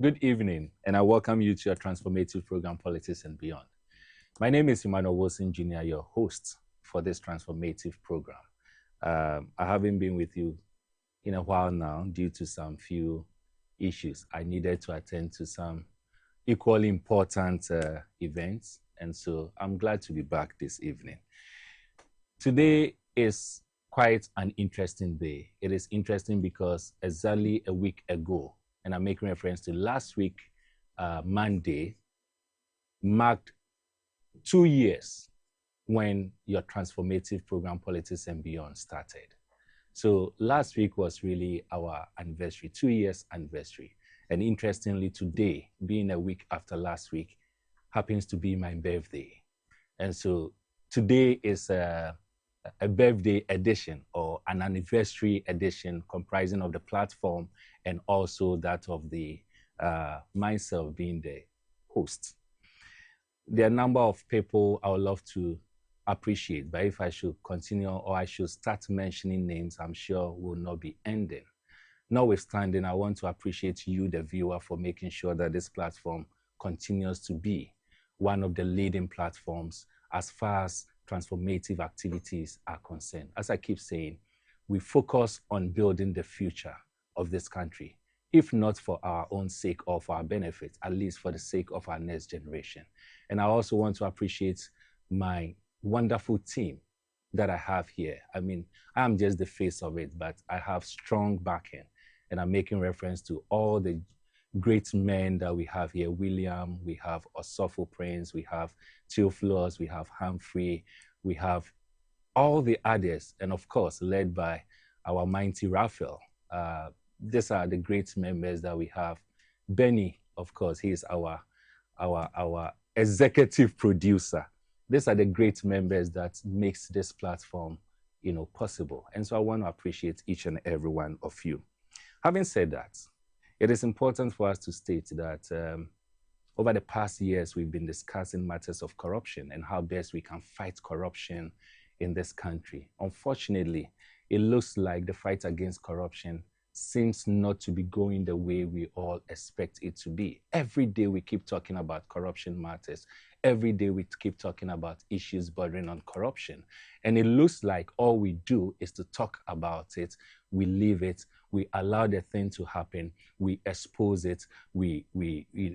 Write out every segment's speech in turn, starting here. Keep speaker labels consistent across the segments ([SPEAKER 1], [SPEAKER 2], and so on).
[SPEAKER 1] Good evening, and I welcome you to your transformative program, Politics and Beyond. My name is Emmanuel Jr., your host for this transformative program. I haven't been with you in a while now due to some few issues. I needed to attend to some equally important events, and so I'm glad to be back this evening. Today is quite an interesting day. It is interesting because exactly a week ago, and I'm making reference to last week, Monday, marked 2 years when your transformative program, Politics and Beyond, started. So last week was really our anniversary, 2 years anniversary. And interestingly, today, being a week after last week, happens to be my birthday. And so today is a birthday edition or an anniversary edition comprising of the platform and also that of the myself being the host. There are a number of people I would love to appreciate, but if I should continue or I should start mentioning names, I'm sure will not be ending. Notwithstanding, I want to appreciate you, the viewer, for making sure that this platform continues to be one of the leading platforms as far as transformative activities are concerned. As I keep saying, we focus on building the future of this country, if not for our own sake or for our benefit, at least for the sake of our next generation. And I also want to appreciate my wonderful team that I have here. I mean, I'm just the face of it, but I have strong backing. And I'm making reference to all the great men that we have here. William, we have Osofo Prince, we have Theophilus, we have Humphrey, we have all the others, and of course, led by our mighty Raphael. These are the great members that we have. Benny, of course, he is our executive producer. These are the great members that makes this platform, possible. And so I want to appreciate each and every one of you. Having said that, it is important for us to state that over the past years, we've been discussing matters of corruption and how best we can fight corruption in this country. Unfortunately, it looks like the fight against corruption seems not to be going the way we all expect it to be. Every day we keep talking about corruption matters. Every day we keep talking about issues bordering on corruption. And it looks like all we do is to talk about it, we leave it, we allow the thing to happen, we expose it, we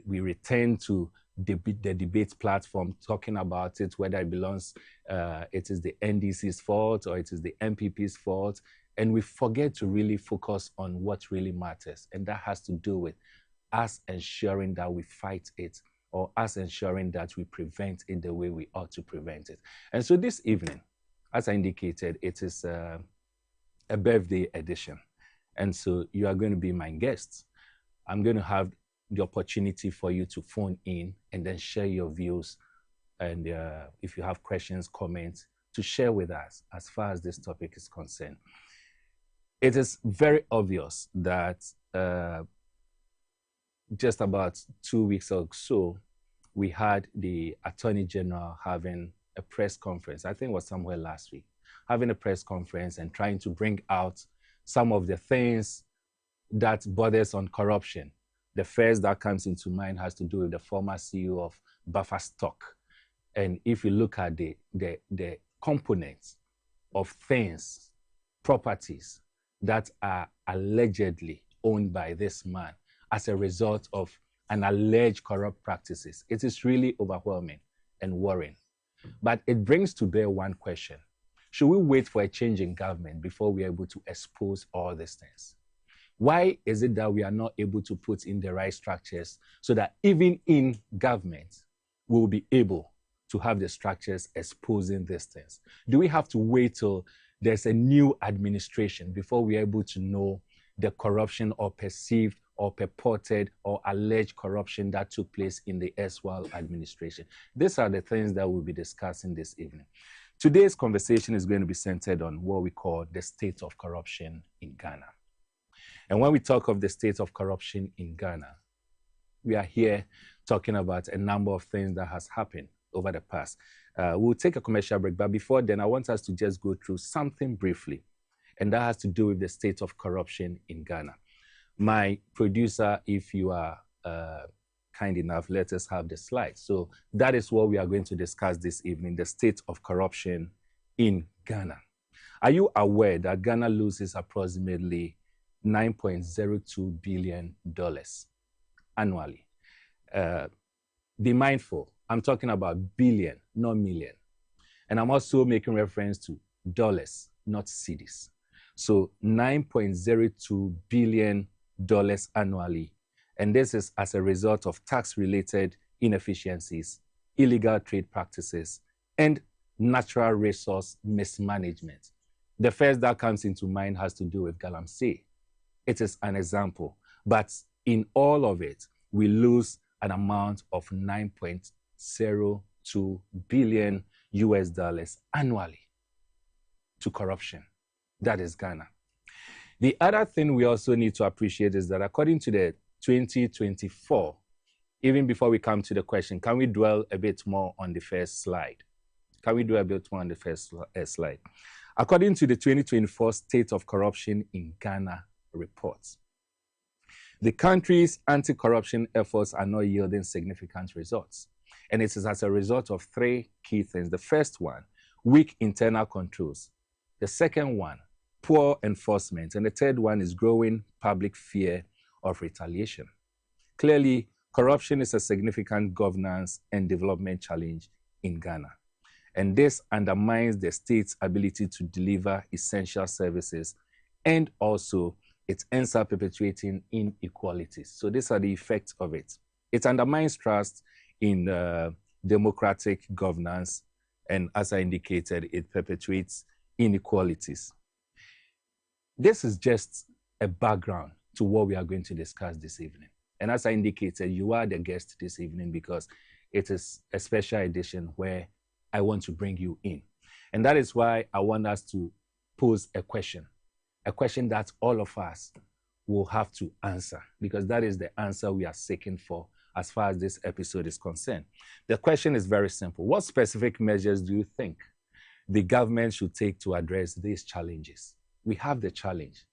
[SPEAKER 1] return to the debate platform talking about it, whether it belongs, it is the NDC's fault or it is the MPP's fault. And we forget to really focus on what really matters. And that has to do with us ensuring that we fight it, or us ensuring that we prevent it the way we ought to prevent it. And so this evening, as I indicated, it is a birthday edition. And so you are going to be my guests. I'm going to have the opportunity for you to phone in and then share your views. And if you have questions, comments, to share with us as far as this topic is concerned. It is very obvious that just about 2 weeks or so, we had the Attorney General having a press conference. I think it was somewhere last week, having a press conference and trying to bring out some of the things that borders on corruption. The first that comes into mind has to do with the former CEO of Buffer Stock. And if you look at the components of things, properties that are allegedly owned by this man as a result of an alleged corrupt practices, it is really overwhelming and worrying. But it brings to bear one question. Should we wait for a change in government before we are able to expose all these things? Why is it that we are not able to put in the right structures so that even in government, we will be able to have the structures exposing these things? Do we have to wait till there's a new administration before we're able to know the corruption or perceived or purported or alleged corruption that took place in the erstwhile administration? These are the things that we'll be discussing this evening. Today's conversation is going to be centered on what we call the state of corruption in Ghana. And when we talk of the state of corruption in Ghana, we are here talking about a number of things that has happened over the past. We'll take a commercial break, but before then, I want us to just go through something briefly, and that has to do with the state of corruption in Ghana. My producer, if you are kind enough, let us have the slide. So that is what we are going to discuss this evening, the state of corruption in Ghana. Are you aware that Ghana loses approximately $9.02 billion annually? Be mindful, I'm talking about billion, not million. And I'm also making reference to dollars, not cedis. So $9.02 billion annually. And this is as a result of tax-related inefficiencies, illegal trade practices, and natural resource mismanagement. The first that comes into mind has to do with Galamsey. It is an example. But in all of it, we lose an amount of $9.02 billion annually to corruption. That is Ghana. The other thing we also need to appreciate is that according to the 2024, even before we come to the question, can we dwell a bit more on the first slide? Can we do a bit more on the first slide? According to the 2024 State of Corruption in Ghana reports, the country's anti-corruption efforts are not yielding significant results. And it is as a result of three key things. The first one, weak internal controls. The second one, poor enforcement. And the third one is growing public fear of retaliation. Clearly, corruption is a significant governance and development challenge in Ghana. And this undermines the state's ability to deliver essential services, and also it ends up perpetuating inequalities. So these are the effects of it. It undermines trust in democratic governance, and as I indicated, it perpetuates inequalities. This is just a background to what we are going to discuss this evening. And as I indicated, you are the guest this evening because it is a special edition where I want to bring you in. And that is why I want us to pose a question that all of us will have to answer, because that is the answer we are seeking for as far as this episode is concerned. The question is very simple. What specific measures do you think the government should take to address these challenges? We have the challenge.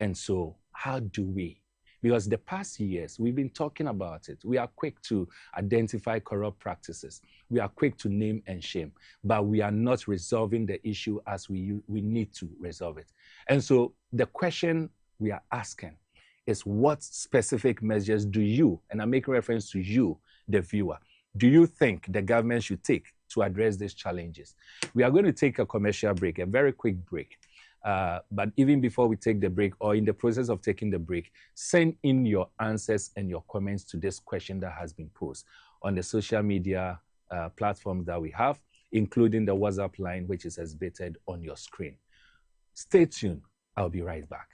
[SPEAKER 1] And so how do we? Because the past years, we've been talking about it. We are quick to identify corrupt practices. We are quick to name and shame, but we are not resolving the issue as we need to resolve it. And so the question we are asking is, what specific measures do you, and I'm making reference to you, the viewer, do you think the government should take to address these challenges? We are going to take a commercial break, a very quick break. But even before we take the break, or in the process of taking the break, send in your answers and your comments to this question that has been posed on the social media platforms that we have, including the WhatsApp line, which is exhibited on your screen. Stay tuned. I'll be right back.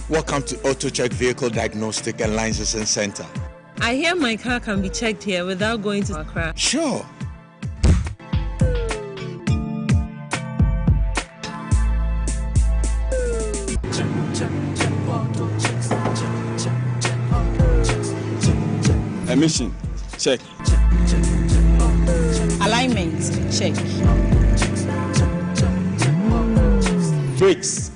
[SPEAKER 2] Welcome to AutoCheck Vehicle Diagnostic and Licensing Center.
[SPEAKER 3] I hear my car can be checked here without going to Accra.
[SPEAKER 2] Sure.
[SPEAKER 4] Emission, check.
[SPEAKER 3] Alignment, check.
[SPEAKER 4] Brakes,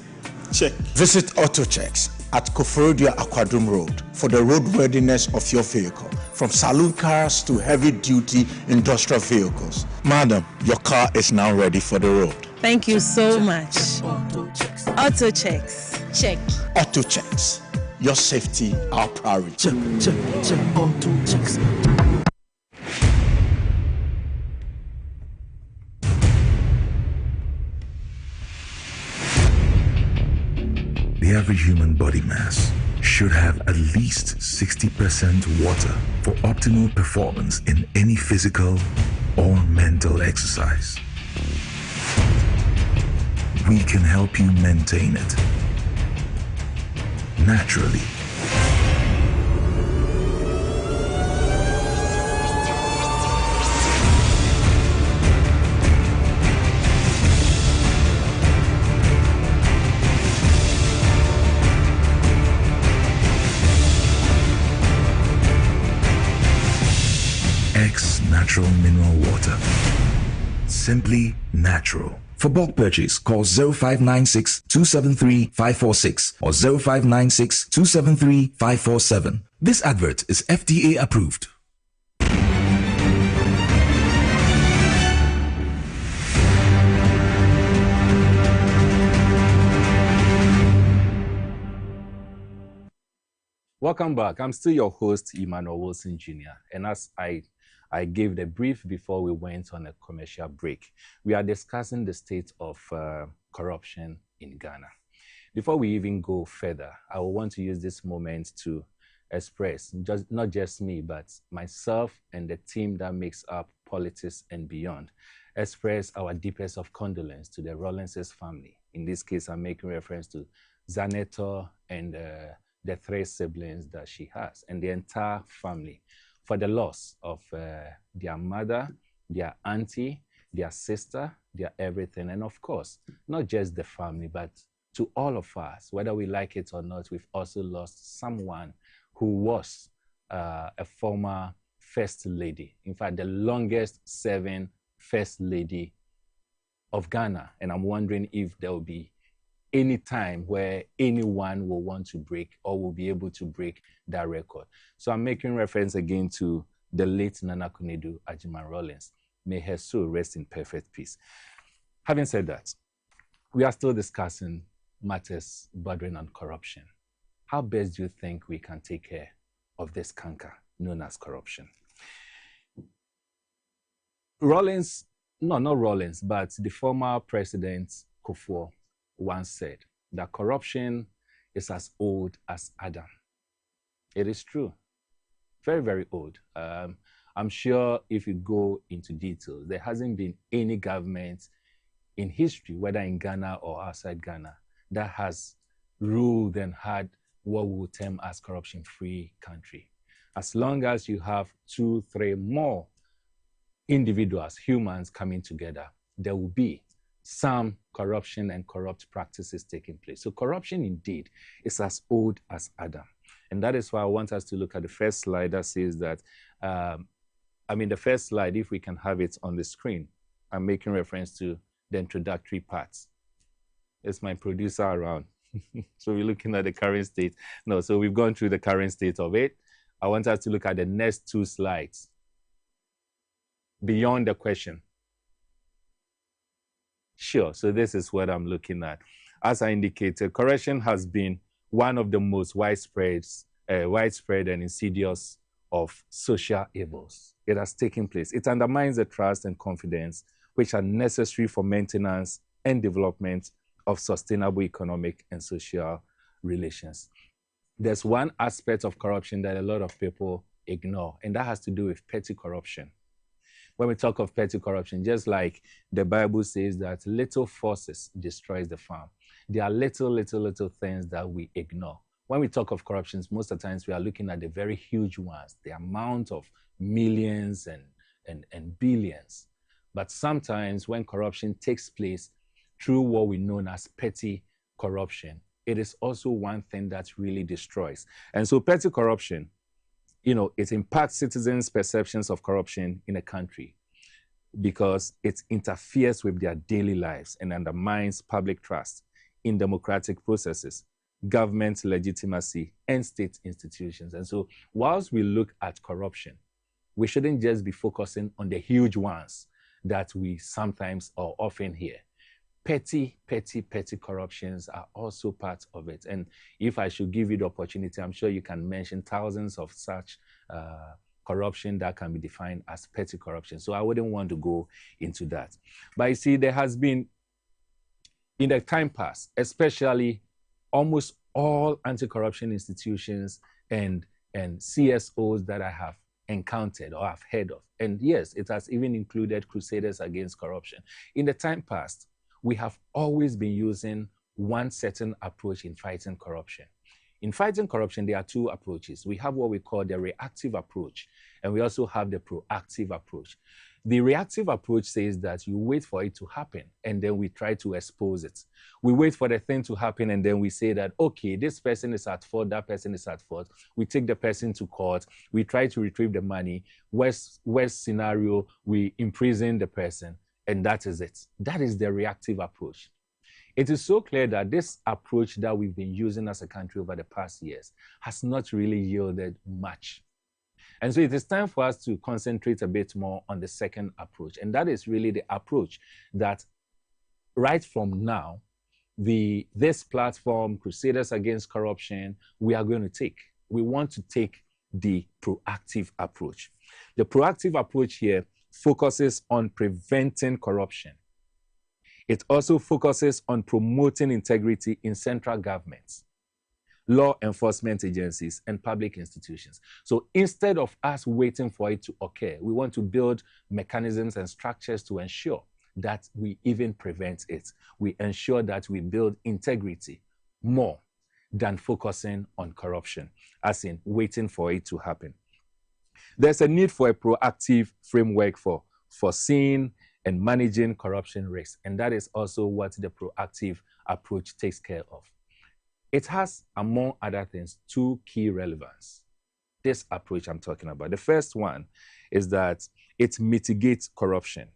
[SPEAKER 4] check.
[SPEAKER 2] Visit AutoChecks at Koforidua Aquadrum Road for the roadworthiness of your vehicle, from saloon cars to heavy-duty industrial vehicles. Madam, your car is now ready for the road.
[SPEAKER 3] Thank you so much. Auto checks, check.
[SPEAKER 2] AutoChecks, your safety, our priority.
[SPEAKER 5] Check, auto checks.
[SPEAKER 6] The average human body mass should have at least 60% water for optimal performance in any physical or mental exercise. We can help you maintain it naturally. simply natural. For bulk purchase, call 0596 273 546 or 0596 273 547. This advert is FDA approved.
[SPEAKER 1] Welcome back. I'm still your host, Emmanuel Wilson Jr. And as I gave the brief before we went on a commercial break, we are discussing the state of corruption in Ghana. Before we even go further, I will want to use this moment to express, not just me, but myself and the team that makes up Politics and Beyond, express our deepest of condolence to the Rawlinses family. In this case, I'm making reference to Zaneto and the 3 siblings that she has, and the entire family, for the loss of their mother, their auntie, their sister, their everything. And of course, not just the family, but to all of us, whether we like it or not, we've also lost someone who was a former First Lady. In fact, the longest serving First Lady of Ghana. And I'm wondering if there will be any time where anyone will want to break or will be able to break that record. So I'm making reference again to the late Nana Kunedu Ajiman Rawlings. May her soul rest in perfect peace. Having said that, we are still discussing matters bordering on corruption. How best do you think we can take care of this canker known as corruption? Rawlings, no, not Rawlings, but the former president, Kufuor, once said that corruption is as old as Adam. It is true. Very, very old. I'm sure if you go into details, there hasn't been any government in history, whether in Ghana or outside Ghana, that has ruled and had what we would term as corruption-free country. As long as you have 2, 3 more individuals, humans coming together, there will be some corruption and corrupt practices taking place. So corruption indeed is as old as Adam. And that is why I want us to look at the first slide that says that, the first slide, if we can have it on the screen, I'm making reference to the introductory parts. It's my producer around. So we're looking at the current state. No, so we've gone through the current state of it. I want us to look at the next 2 slides beyond the question. Sure, so this is what I'm looking at. As I indicated, corruption has been one of the most widespread and insidious of social evils. It has taken place. It undermines the trust and confidence which are necessary for maintenance and development of sustainable economic and social relations. There's one aspect of corruption that a lot of people ignore, and that has to do with petty corruption. When we talk of petty corruption, just like the Bible says that little forces destroys the farm, there are little things that we ignore. When we talk of corruptions, most of the times we are looking at the very huge ones, the amount of millions and billions. But sometimes when corruption takes place through what we know as petty corruption, it is also one thing that really destroys. And so petty corruption, it impacts citizens' perceptions of corruption in a country because it interferes with their daily lives and undermines public trust in democratic processes, government legitimacy, and state institutions. And so whilst we look at corruption, we shouldn't just be focusing on the huge ones that we sometimes or often hear. Petty corruptions are also part of it. And if I should give you the opportunity, I'm sure you can mention thousands of such corruption that can be defined as petty corruption. So I wouldn't want to go into that. But you see, there has been, in the time past, especially almost all anti-corruption institutions and CSOs that I have encountered or have heard of. And yes, it has even included Crusaders Against Corruption. In the time past, we have always been using one certain approach in fighting corruption. In fighting corruption, there are 2 approaches. We have what we call the reactive approach, and we also have the proactive approach. The reactive approach says that you wait for it to happen, and then we try to expose it. We wait for the thing to happen, and then we say that, okay, this person is at fault, that person is at fault. We take the person to court. We try to retrieve the money. Worst scenario, we imprison the person. and that is it. That is the reactive approach. It is so clear that this approach that we've been using as a country over the past years has not really yielded much. And so it is time for us to concentrate a bit more on the second approach. And that is really the approach that right from now, this platform, Crusaders Against Corruption, we are going to take. We want to take the proactive approach. The proactive approach here focuses on preventing corruption. It also focuses on promoting integrity in central governments, law enforcement agencies, and public institutions. So instead of us waiting for it to occur, we want to build mechanisms and structures to ensure that we even prevent it. We ensure that we build integrity more than focusing on corruption, as in waiting for it to happen. There's a need for a proactive framework for foreseeing and managing corruption risks, and that is also what the proactive approach takes care of. It has, among other things, two key relevance. This approach I'm talking about. The first one is that it mitigates corruption.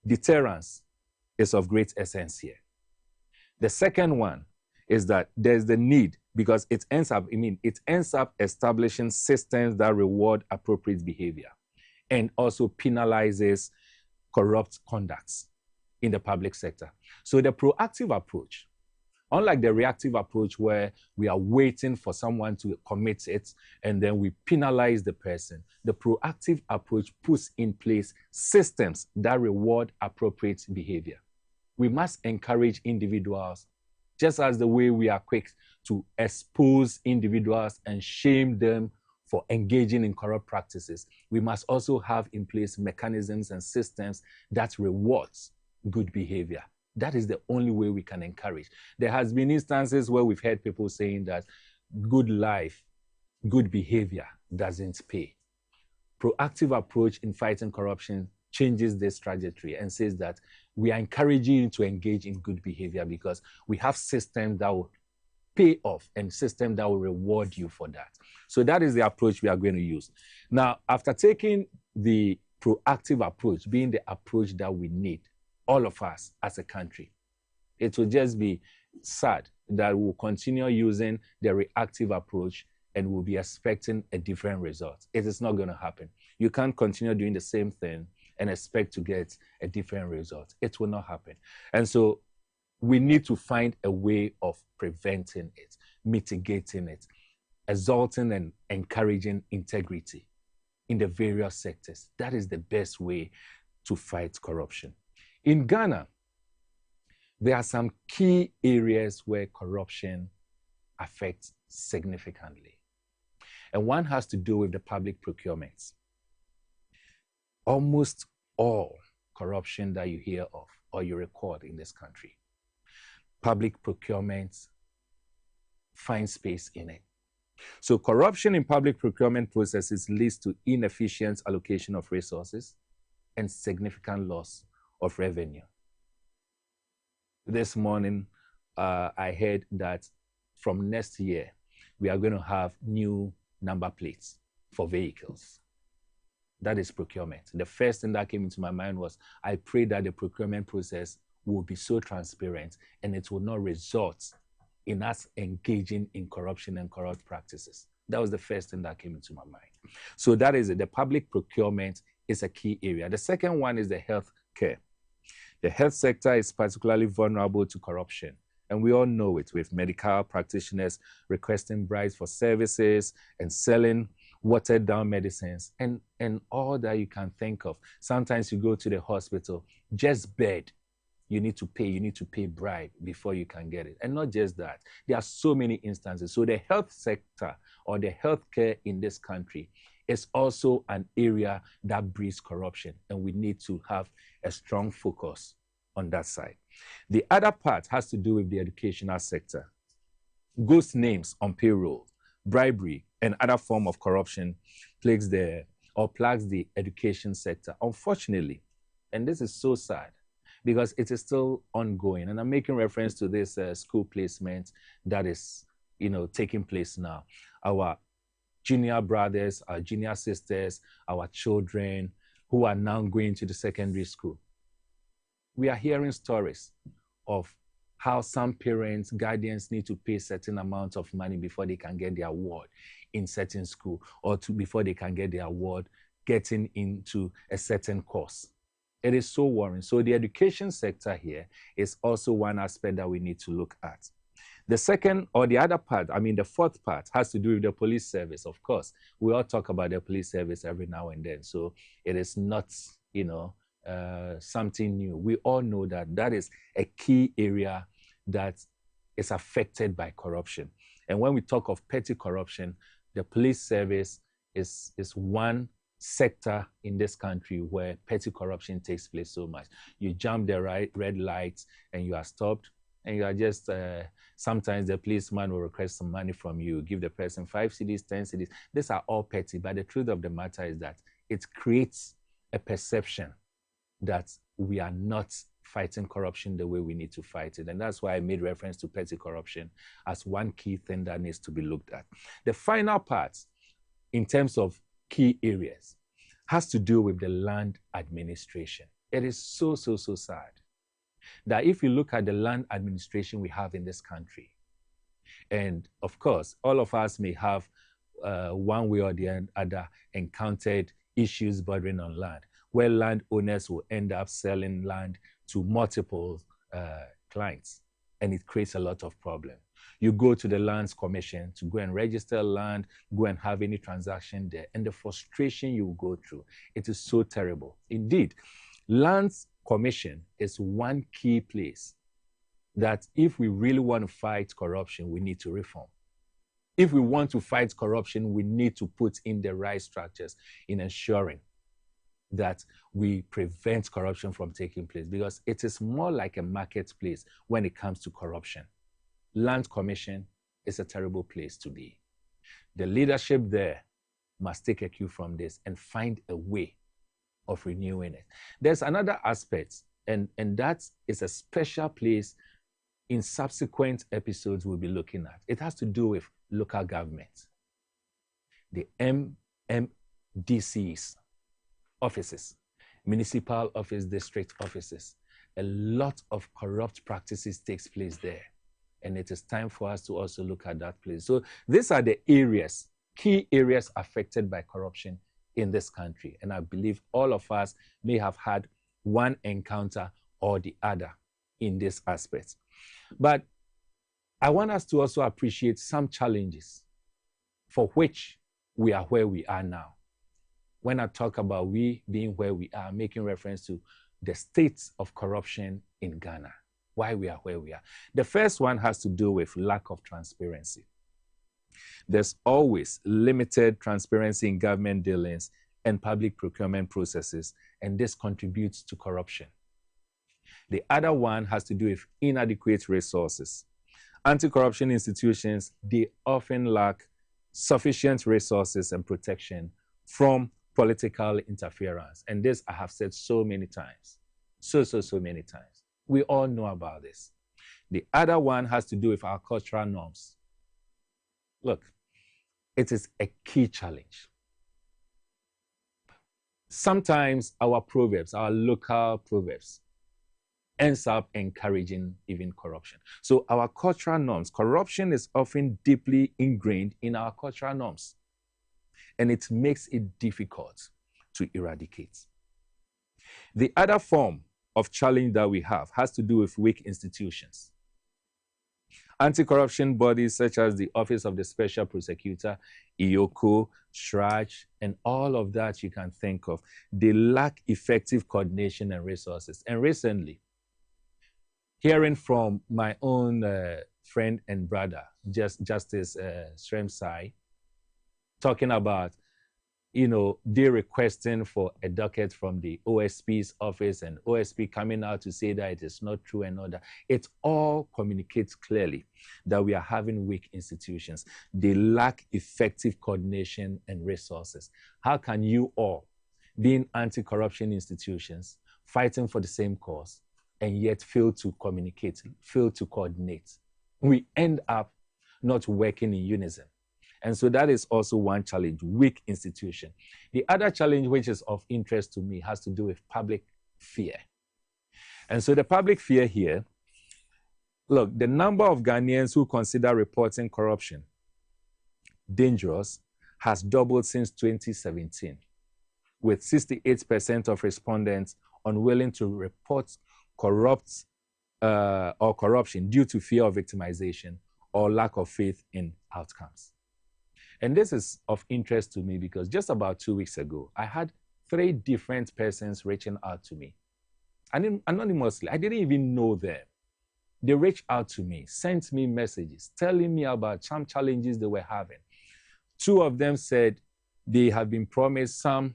[SPEAKER 1] Deterrence is of great essence here. The second one is that there's the need, because it ends up establishing systems that reward appropriate behavior and also penalizes corrupt conducts in the public sector. So the proactive approach, unlike the reactive approach where we are waiting for someone to commit it and then we penalize the person, the proactive approach puts in place systems that reward appropriate behavior. We must encourage individuals, just as the way we are quick to expose individuals and shame them for engaging in corrupt practices. We must also have in place mechanisms and systems that rewards good behavior. That is the only way we can encourage. There has been instances where we've heard people saying that good life, good behavior doesn't pay. Proactive approach in fighting corruption changes this trajectory and says that we are encouraging you to engage in good behavior because we have systems that will pay off and systems that will reward you for that. So that is the approach we are going to use. Now, after taking the proactive approach, being the approach that we need, all of us as a country, it will just be sad that we'll continue using the reactive approach and we'll be expecting a different result. It is not going to happen. You can't continue doing the same thing and expect to get a different result. It will not happen. And so we need to find a way of preventing it, mitigating it, exalting and encouraging integrity in the various sectors. That is the best way to fight corruption. In Ghana, there are some key areas where corruption affects significantly. And one has to do with the public procurements. Almost all corruption that you hear of or you record in this country, public procurement finds space in it. So corruption in public procurement processes leads to inefficient allocation of resources and significant loss of revenue. This morning, I heard that from next year, we are going to have new number plates for vehicles. That is procurement. The first thing that came into my mind was, I pray that the procurement process will be so transparent and it will not result in us engaging in corruption and corrupt practices. That was the first thing that came into my mind. So that is it. The public procurement is a key area. The second one is the health care. The health sector is particularly vulnerable to corruption. And we all know it, with medical practitioners requesting bribes for services and selling watered down medicines and all that you can think of. Sometimes you go to the hospital, just bed, you need to pay bribe before you can get it. And not just that, there are so many instances. So the health sector or the healthcare in this country is also an area that breeds corruption, and we need to have a strong focus on that side. The other part has to do with the educational sector. Ghost names on payroll, bribery, and other form of corruption plagues the education sector. Unfortunately, and this is so sad, because it is still ongoing. And I'm making reference to this school placement that is, taking place now. Our junior brothers, our junior sisters, our children who are now going to the secondary school. We are hearing stories of how some parents, guardians need to pay certain amount of money before they can get their award in certain school, or before they can get their award getting into a certain course. It is so worrying. So the education sector here is also one aspect that we need to look at. The second, or the other part, I mean, the fourth part has to do with the police service. Of course, we all talk about the police service every now and then. So it is not, something new. We all know that that is a key area that is affected by corruption. And when we talk of petty corruption, the police service is one sector in this country where petty corruption takes place so much. You jump the red lights and you are stopped, and you are just, sometimes the policeman will request some money from you, give the person 5 cedis, 10 cedis. These are all petty, but the truth of the matter is that it creates a perception that we are not fighting corruption the way we need to fight it. And that's why I made reference to petty corruption as one key thing that needs to be looked at. The final part, in terms of key areas, has to do with the land administration. It is so sad that if you look at the land administration we have in this country, and of course, all of us may have one way or the other encountered issues bordering on land, where landowners will end up selling land to multiple clients, and it creates a lot of problem. You go to the Lands Commission to go and register land, go and have any transaction there, and the frustration you go through, it is so terrible. Indeed, Lands Commission is one key place that if we really want to fight corruption, we need to reform. If we want to fight corruption, we need to put in the right structures in ensuring that we prevent corruption from taking place, because it is more like a marketplace when it comes to corruption. Land Commission is a terrible place to be. The leadership there must take a cue from this and find a way of renewing it. There's another aspect, and that is a special place in subsequent episodes we'll be looking at. It has to do with local government. The MMDCs offices, municipal office, district offices. A lot of corrupt practices takes place there. And it is time for us to also look at that place. So these are the areas, key areas affected by corruption in this country. And I believe all of us may have had one encounter or the other in this aspect. But I want us to also appreciate some challenges for which we are where we are now. When I talk about we being where we are, making reference to the state of corruption in Ghana, why we are where we are. The first one has to do with lack of transparency. There's always limited transparency in government dealings and public procurement processes, and this contributes to corruption. The other one has to do with inadequate resources. Anti-corruption institutions, they often lack sufficient resources and protection from political interference. And this I have said so many times, so many times. We all know about this. The other one has to do with our cultural norms. Look, it is a key challenge. Sometimes our proverbs, our local proverbs, ends up encouraging even corruption. So our cultural norms, corruption is often deeply ingrained in our cultural norms, and it makes it difficult to eradicate. The other form of challenge that we have has to do with weak institutions. Anti-corruption bodies such as the Office of the Special Prosecutor, IOCO, SHRAJ, and all of that you can think of, they lack effective coordination and resources. And recently, hearing from my own friend and brother, Justice Shremsai, talking about, they requesting for a docket from the OSP's office, and OSP coming out to say that it is not true and all that. It all communicates clearly that we are having weak institutions. They lack effective coordination and resources. How can you all, being anti-corruption institutions, fighting for the same cause, and yet fail to communicate, fail to coordinate? We end up not working in unison. And so that is also one challenge, weak institution. The other challenge, which is of interest to me, has to do with public fear. And so the public fear here, look, the number of Ghanaians who consider reporting corruption dangerous has doubled since 2017, with 68% of respondents unwilling to report corruption due to fear of victimization or lack of faith in outcomes. And this is of interest to me because just about 2 weeks ago, I had 3 different persons reaching out to me. Anonymously, I didn't even know them. They reached out to me, sent me messages, telling me about some challenges they were having. 2 of them said they have been promised some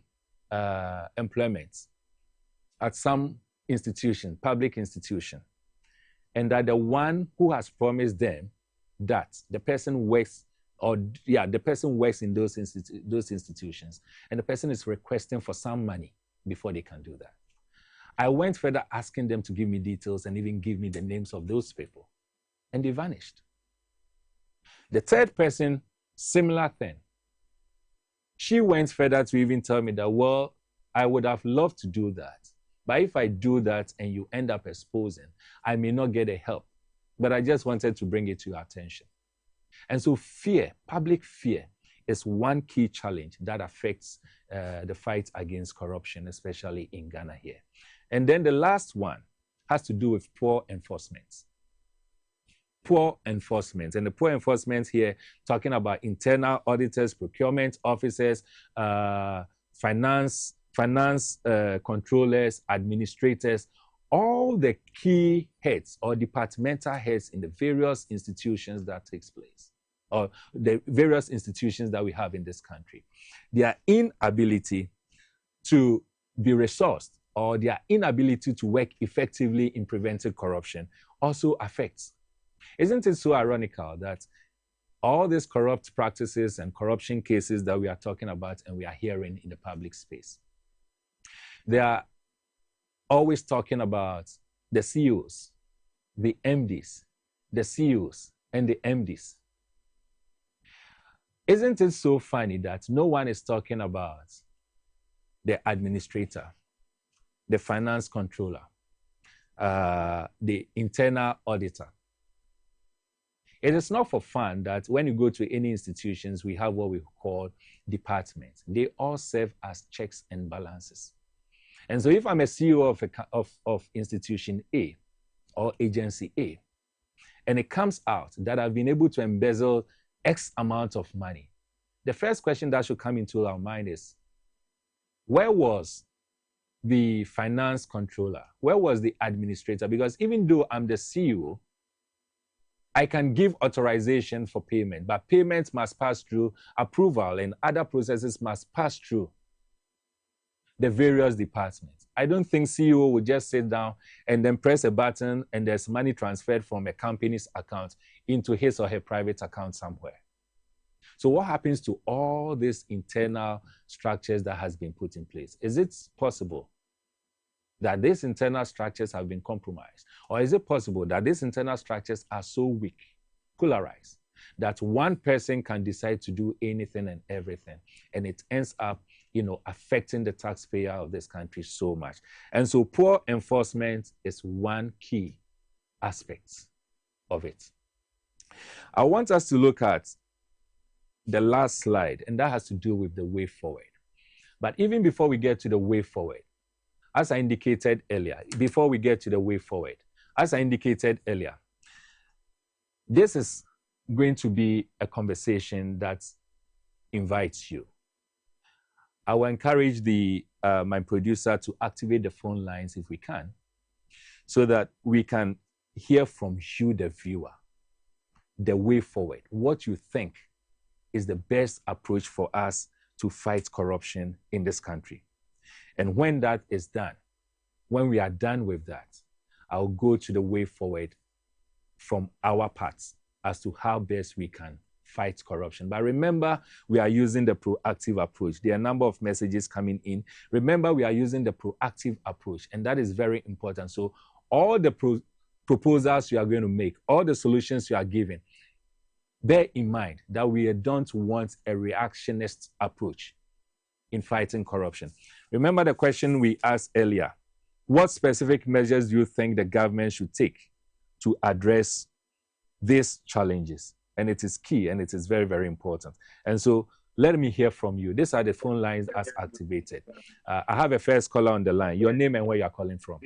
[SPEAKER 1] employment at some institution, public institution, and that the one who has promised them that the person works in those institutions, and the person is requesting for some money before they can do that. I went further asking them to give me details and even give me the names of those people, and they vanished. The third person, similar thing. She went further to even tell me that, well, I would have loved to do that, but if I do that and you end up exposing, I may not get a help. But I just wanted to bring it to your attention. And so fear, public fear, is one key challenge that affects the fight against corruption, especially in Ghana here. And then the last one has to do with poor enforcement. Poor enforcement. And the poor enforcement here, talking about internal auditors, procurement officers, finance controllers, administrators, all the key heads or departmental heads in the various institutions that takes place, or the various institutions that we have in this country. Their inability to be resourced or their inability to work effectively in preventing corruption also affects. Isn't it so ironical that all these corrupt practices and corruption cases that we are talking about and we are hearing in the public space, they are always talking about the CEOs, the MDs, the CEOs, and the MDs. Isn't it so funny that no one is talking about the administrator, the finance controller, the internal auditor? It is not for fun that when you go to any institutions, we have what we call departments. They all serve as checks and balances. And so if I'm a CEO of institution A or agency A, and it comes out that I've been able to embezzle X amount of money, the first question that should come into our mind is, where was the finance controller? Where was the administrator? Because even though I'm the CEO, I can give authorization for payment, but payments must pass through approval and other processes must pass through the various departments. I don't think CEO would just sit down and then press a button and there's money transferred from a company's account into his or her private account somewhere. So what happens to all these internal structures that has been put in place? Is it possible that these internal structures have been compromised? Or is it possible that these internal structures are so weak, polarized, that one person can decide to do anything and everything, and it ends up, affecting the taxpayer of this country so much? And so poor enforcement is one key aspect of it. I want us to look at the last slide, and that has to do with the way forward. But even before we get to the way forward, as I indicated earlier, this is going to be a conversation that invites you. I will encourage my producer to activate the phone lines if we can, so that we can hear from you, the viewer, the way forward, what you think is the best approach for us to fight corruption in this country. And when that is done, when we are done with that, I'll go to the way forward from our parts as to how best we can fight corruption. But remember, we are using the proactive approach. There are a number of messages coming in. Remember, we are using the proactive approach, and that is very important. So all the proposals you are going to make, all the solutions you are giving, bear in mind that we don't want a reactionist approach in fighting corruption. Remember the question we asked earlier. What specific measures do you think the government should take to address these challenges? And it is key and it is very, very important. And so let me hear from you. These are the phone lines as activated. I have a first caller on the line. Your name and where you are calling from.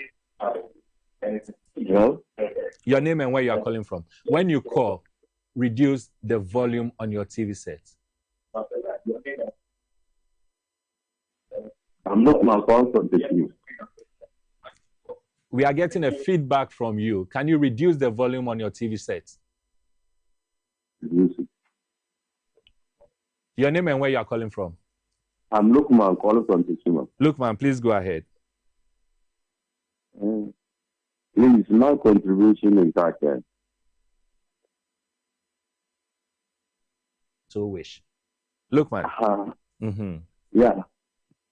[SPEAKER 7] Hello?
[SPEAKER 1] Your name and where you are calling from. When you call, reduce the volume on your TV set.
[SPEAKER 7] I'm not my phone from the queue.
[SPEAKER 1] We are getting a feedback from you. Can you reduce the volume on your TV set? Your name and where you are calling from.
[SPEAKER 7] I'm Lukman calling from Tishima.
[SPEAKER 1] Lukman, please go ahead.
[SPEAKER 7] Please, my contribution is that
[SPEAKER 1] So wish. Lukman.
[SPEAKER 7] yeah,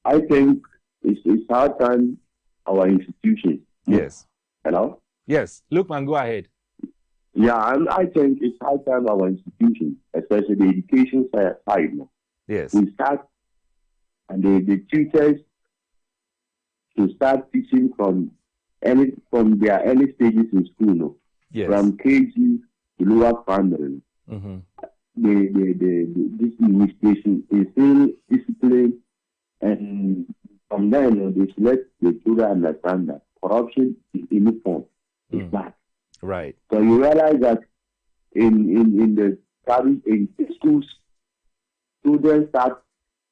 [SPEAKER 7] I think it's hard time our institutions.
[SPEAKER 1] Yes.
[SPEAKER 7] Hello?
[SPEAKER 1] Yes. Lukman, go ahead.
[SPEAKER 7] Yeah, I think it's high time our institutions, especially the education side,
[SPEAKER 1] Yes.
[SPEAKER 7] we start, and the tutors to start teaching from their early stages in school,
[SPEAKER 1] Yes.
[SPEAKER 7] from KG to lower primary. This administration is still discipline, and from there, they should let the children understand that corruption in any form is bad.
[SPEAKER 1] Right.
[SPEAKER 7] So you realize that in the schools, students start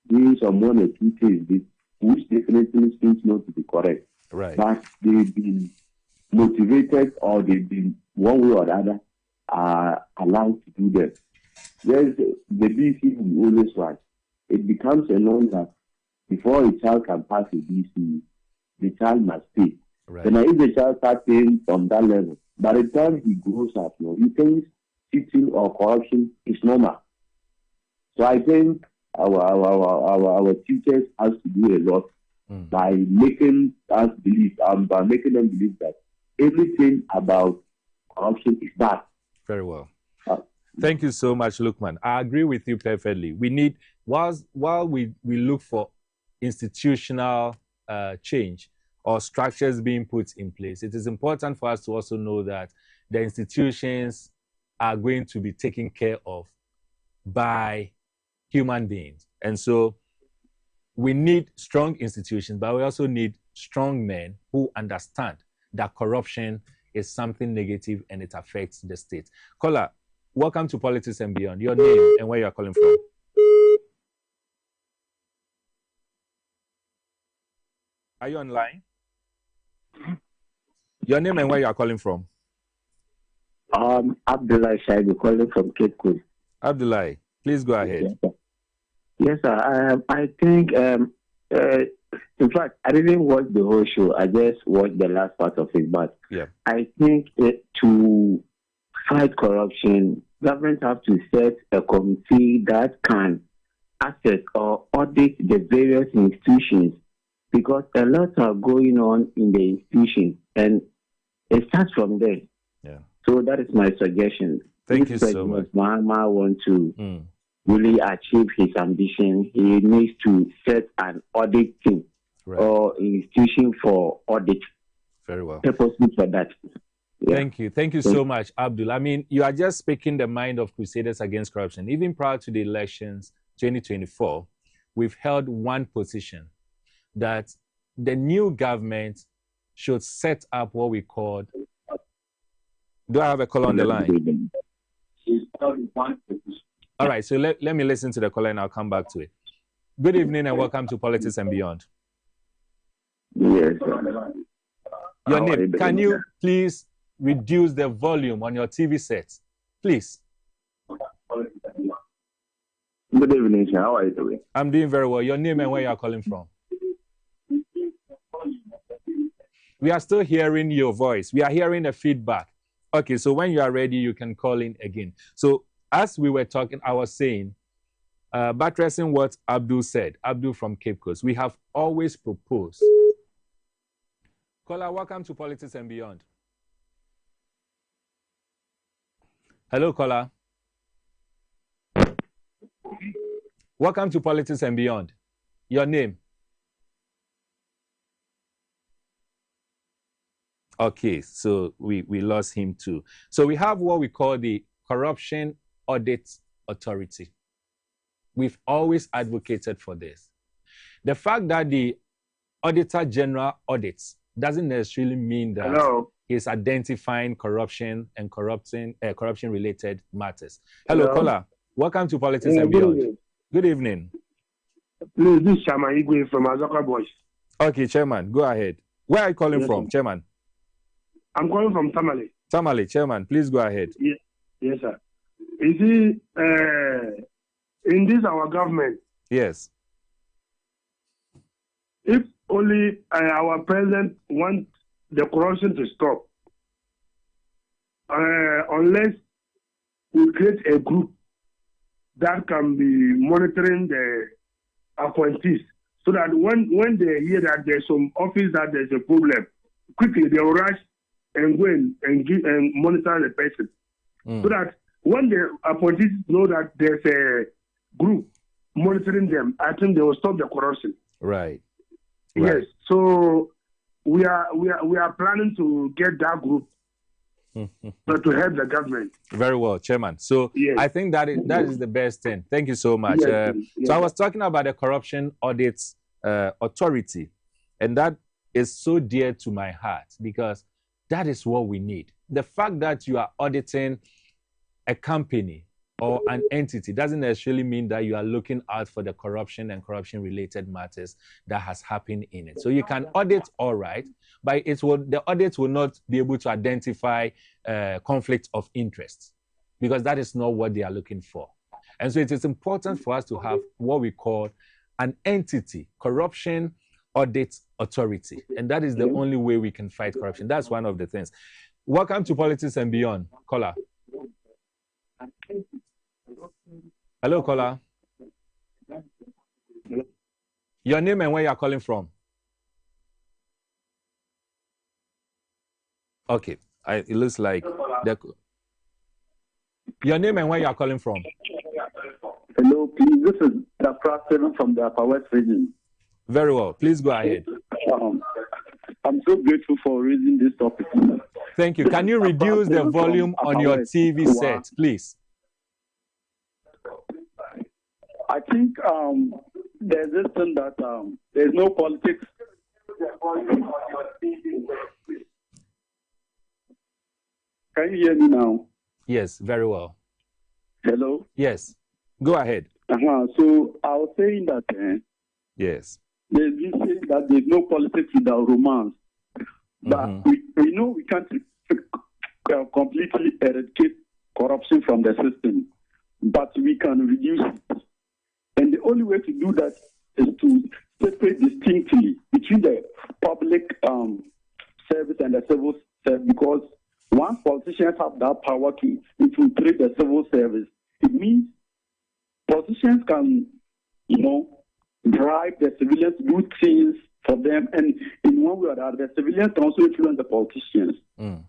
[SPEAKER 7] doing some one or two things which definitely seems not to be correct.
[SPEAKER 1] Right.
[SPEAKER 7] But they've been motivated, or they've been one way or the other allowed to do that. There's the BC we always write. It becomes a norm that before a child can pass a BC, the child must pay.
[SPEAKER 1] Right.
[SPEAKER 7] So now if the child starts paying from that level, by the time he grows up, he thinks cheating or corruption is normal. So I think our teachers has to do a lot by making them believe that everything about corruption is bad.
[SPEAKER 1] Very well. Thank you so much, Lukman. I agree with you perfectly. We need, while we look for institutional change or structures being put in place, it is important for us to also know that the institutions are going to be taken care of by human beings. And so we need strong institutions, but we also need strong men who understand that corruption is something negative and it affects the state. Caller, welcome to Politics and Beyond. Your name and where you are calling from. Are you online? Your name and where you are calling from.
[SPEAKER 7] Abdullah Shaibu calling from Cape Coast.
[SPEAKER 1] Abdullah, please go ahead.
[SPEAKER 7] Yes, sir. I think, in fact, I didn't watch the whole show. I just watched the last part of it. But I think to fight corruption, governments have to set a committee that can assess or audit the various institutions, because a lot are going on in the institutions, and it starts from there.
[SPEAKER 1] Yeah.
[SPEAKER 7] So that is my suggestion.
[SPEAKER 1] Thank you so much.
[SPEAKER 7] If Mahama wants to really achieve his ambition, he needs to set an audit team or institution for audit.
[SPEAKER 1] Very well.
[SPEAKER 7] Purposely for that.
[SPEAKER 1] Yeah. Thank you. Thank you so much, Abdul. I mean, you are just speaking the mind of Crusaders Against Corruption. Even prior to the elections, 2024, we've held one position that the new government should set up what we call. Do I have a caller on the line? All right, so let me listen to the caller and I'll come back to it. Good evening and welcome to Politics and Beyond.
[SPEAKER 7] Yes.
[SPEAKER 1] Your name, can you please reduce the volume on your TV set? Please.
[SPEAKER 7] Good evening, sir. How are you doing?
[SPEAKER 1] I'm doing very well. Your name and where you are calling from? We are still hearing your voice. We are hearing the feedback. Okay, so when you are ready, you can call in again. So as we were talking, I was saying, buttressing what Abdul said, Abdul from Cape Coast, we have always proposed. Caller, welcome to Politics and Beyond. Hello, caller. Welcome to Politics and Beyond. Your name? Okay, so we lost him too. So we have what we call the Corruption Audit Authority. We've always advocated for this. The fact that the Auditor General audits doesn't necessarily mean that he's identifying corruption and corruption-related matters. Hello, caller. Welcome to Politics and Beyond. Good evening.
[SPEAKER 8] Please, this is Chairman Igwe from Azoka Boys.
[SPEAKER 1] Okay, Chairman, go ahead. Where are you calling from,
[SPEAKER 8] sir.
[SPEAKER 1] Chairman?
[SPEAKER 8] I'm calling from Tamale.
[SPEAKER 1] Tamale, Chairman, please go ahead.
[SPEAKER 8] Yes, sir. You see, in this our government,
[SPEAKER 1] yes,
[SPEAKER 8] if only our president wants the corruption to stop, unless we create a group that can be monitoring the appointees, so that when they hear that there's some office that there's a problem, quickly they will rush and go and monitor the person. So that when the appointees know that there's a group monitoring them, I think they will stop the corruption.
[SPEAKER 1] Right.
[SPEAKER 8] Yes. So we are planning to get that group to help the government.
[SPEAKER 1] Very well, Chairman. So yes. I think that is the best thing. Thank you so much.
[SPEAKER 8] Yes,
[SPEAKER 1] so I was talking about the Corruption Audit Authority, and that is so dear to my heart because that is what we need. The fact that you are auditing a company or an entity doesn't necessarily mean that you are looking out for the corruption and corruption-related matters that has happened in it. So you can audit, all right, but the audit will not be able to identify conflict of interest because that is not what they are looking for. And so it is important for us to have what we call an entity, Corruption Audit Authority. And that is the only way we can fight corruption. That's one of the things. Welcome to Politics and Beyond. Caller. Hello, caller. Your name and where you are calling from? Okay, it looks like your name and where you are calling from.
[SPEAKER 9] Hello, please. This is Dr. from the Upper West region.
[SPEAKER 1] Very well. Please go ahead.
[SPEAKER 9] I'm so grateful for raising this topic.
[SPEAKER 1] Thank you. Can you reduce the volume on your TV set, please?
[SPEAKER 9] I think there's this thing that there's no politics. Can you hear me now?
[SPEAKER 1] Yes, very well.
[SPEAKER 9] Hello?
[SPEAKER 1] Yes. Go ahead.
[SPEAKER 9] So I was saying that
[SPEAKER 1] yes,
[SPEAKER 9] there's this saying that there's no politics without romance. But we know we can't completely eradicate corruption from the system, but we can reduce it. And the only way to do that is to separate distinctly between the public service and the civil service, because once politicians have that power to infiltrate the civil service, it means politicians can, bribe the civilians to do things for them, and in one way or the other, the civilians can also influence the politicians.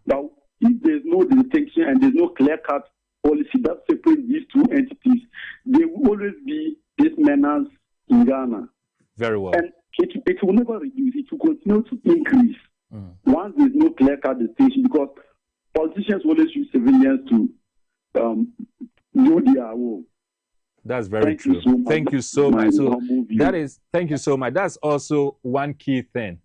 [SPEAKER 9] Now, if there's no distinction and there's no clear-cut policy that separates these two entities, there will always be this menace in Ghana.
[SPEAKER 1] Very well.
[SPEAKER 9] And it will never reduce. It will continue to increase once there's no clear-cut distinction, because politicians always use civilians to do their work.
[SPEAKER 1] That's very true. Thank you so much. So thank you so much. That's also one key thing,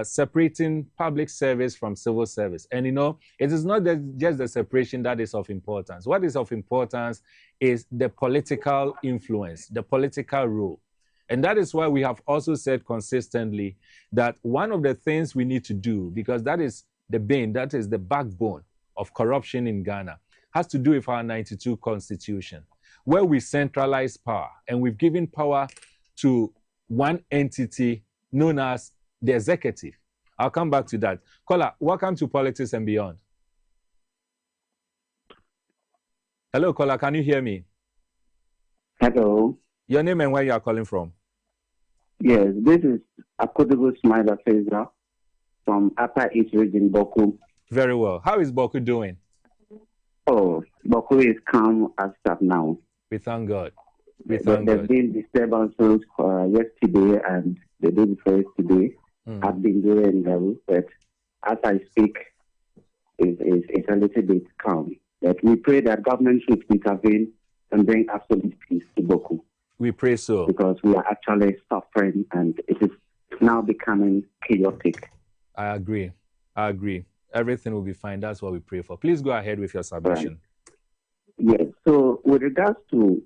[SPEAKER 1] separating public service from civil service. And it is not just the separation that is of importance. What is of importance is the political influence, the political role. And that is why we have also said consistently that one of the things we need to do, because that is the bane, that is the backbone of corruption in Ghana, has to do with our 92 Constitution, where we centralize power and we've given power to one entity known as the executive. I'll come back to that. Caller, welcome to Politics and Beyond. Hello, caller, can you hear me?
[SPEAKER 7] Hello.
[SPEAKER 1] Your name and where you are calling from?
[SPEAKER 7] Yes, this is Akodogo Smiler Feza from Upper East Region, Boku.
[SPEAKER 1] Very well. How is Boku doing?
[SPEAKER 7] Oh, Boku is calm as of now.
[SPEAKER 1] We thank God. There's
[SPEAKER 7] been disturbances yesterday and the day before yesterday. I've been doing well, but as I speak, is a little bit calm. But we pray that government should intervene and bring absolute peace to Boku.
[SPEAKER 1] We pray so.
[SPEAKER 7] Because we are actually suffering and it is now becoming chaotic.
[SPEAKER 1] I agree. Everything will be fine. That's what we pray for. Please go ahead with your submission.
[SPEAKER 7] Right. Yes. So with regards to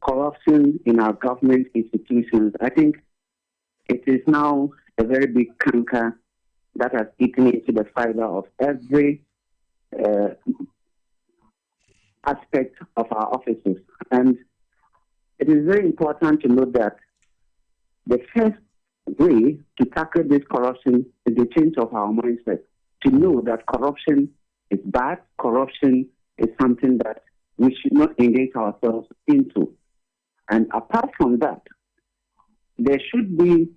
[SPEAKER 7] corruption in our government institutions, I think it is now a very big canker that has eaten into the fiber of every aspect of our offices. And it is very important to note that the first way to tackle this corruption is the change of our mindset, to know that corruption is bad, corruption is something that we should not engage ourselves into. And apart from that, there should be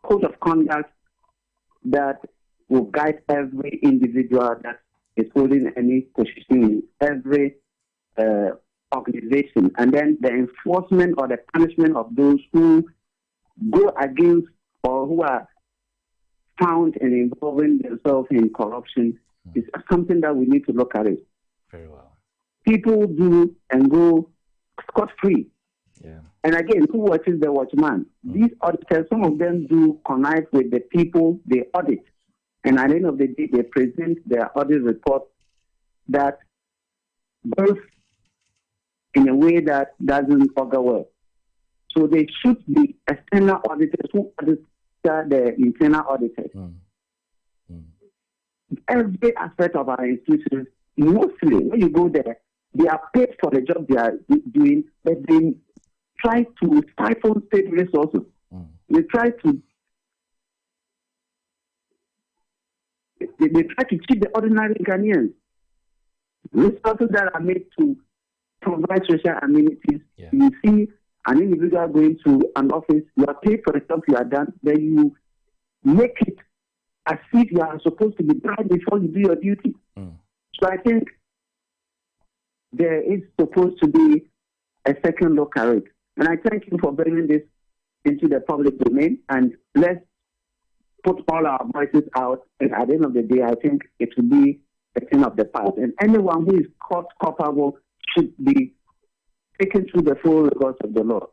[SPEAKER 7] code of conduct that will guide every individual that is holding any position in every organization, and then the enforcement or the punishment of those who go against or who are found in involving themselves in corruption is something that we need to look at it.
[SPEAKER 1] Very well.
[SPEAKER 7] People do and go scot-free.
[SPEAKER 1] Yeah.
[SPEAKER 7] And again, who watches the watchman? These auditors, some of them do connive with the people they audit. And at the end of the day, they present their audit report that both in a way that doesn't augur well. So they should be external auditors who audit the internal auditors. Every aspect of our institutions, mostly when you go there, they are paid for the job they are doing, but they try to stifle state resources. They try to cheat the ordinary Ghanaians. Resources that are made to provide social amenities. Yeah. You see an individual going to an office, you are paid for the stuff you are done, then you make it as if you are supposed to be bribed before you do your duty. So I think there is supposed to be a second look at it. And I thank you for bringing this into the public domain, and let's put all our voices out. And at the end of the day, I think it will be a thing of the past. And anyone who is caught culpable should be taken through the full regards of the law.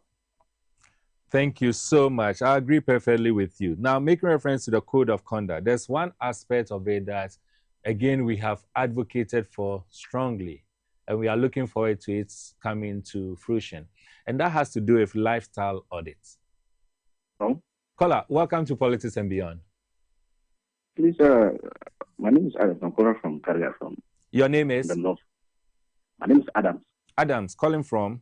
[SPEAKER 1] Thank you so much. I agree perfectly with you. Now, making reference to the code of conduct, there's one aspect of it that, again, we have advocated for strongly, and we are looking forward to its coming to fruition. And that has to do with lifestyle audits.
[SPEAKER 10] Oh?
[SPEAKER 1] Kola, welcome to Politics and Beyond.
[SPEAKER 10] Please, my name is Adams. I'm calling from Karia, from
[SPEAKER 1] Your name is?
[SPEAKER 10] the north. My name is Adams.
[SPEAKER 1] Adams, calling from?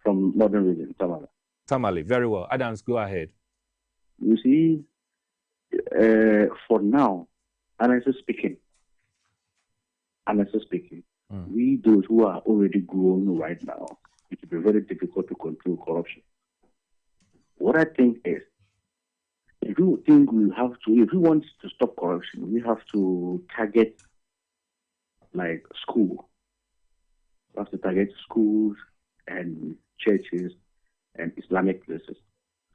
[SPEAKER 10] From Northern Region, Tamale.
[SPEAKER 1] Tamale, very well. Adams, go ahead.
[SPEAKER 10] You see, for now, honestly speaking, we those who are already grown right now, it will be very difficult to control corruption. What I think is, if you think if we want to stop corruption, we have to target like school. We have to target schools and churches and Islamic places.